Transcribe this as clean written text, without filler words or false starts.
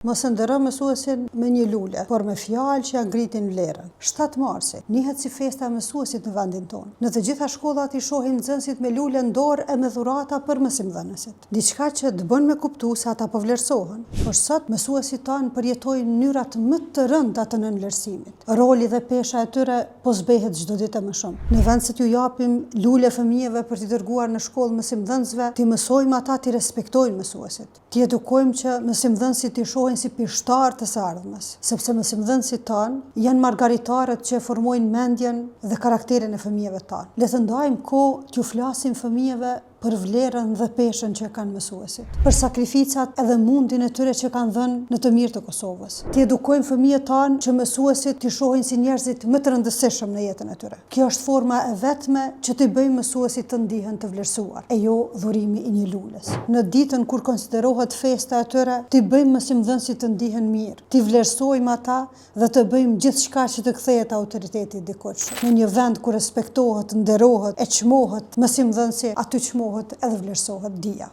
Mos e ndërro mësuesin me një lule, por me fjalë që ja ngritin vlerën. 7 marsi njihet si festa e mësuesit në vendin tonë. Në të gjitha shkollat i shohim nxënësit me lule në dorë e me dhurata për mësimdhënësit. Diçka që të bën me kuptu se ata po vlerësohen. Por sot mësuesit tanë përjetojnë mënyrat më të rënda të nënvlerësimit. Roli dhe pesha e tyre po zbehet çdo ditë më shumë. Në vend se t'ju japim lule fëmijëve për t'i dërguar në shkollë mësimdhënësve, t'i mësojmë ata t'i respektojnë mësuesit. T'i edukojmë që mësimdhënësit t'i shohin si pishtar të së ardhmes, sepse mësimdhënësit tanë janë margaritarët që formojnë mendjen dhe karakterin e fëmijëve tanë. Le të ndajmë kohë t'ju flasim fëmijëve për vlerën dhe peshën që kanë mësuesit, për sakrificat edhe mundin e tyre që kanë dhënë në të mirë të Kosovës. T'i edukojmë fëmijët tanë që mësuesit t'i shohin si njerëzit më të rëndësishëm në jetën e tyre. Kjo është forma e vetme që t'i bëjmë mësuesit të ndihen të vlerësuar, e jo dhurimi i një lules. Në ditën kur konsiderohet festa e tyre, t'i bëjmë mësimdhënësit të ndihen mirë, t'i vlerësojmë ata dhe të bëjmë gjithçka që të kthehet autoriteti dikush. Në një vend ku respektohet, nderohet, e çmohet mësimdhënësi, aty çmohet edhe vlerësohet dia.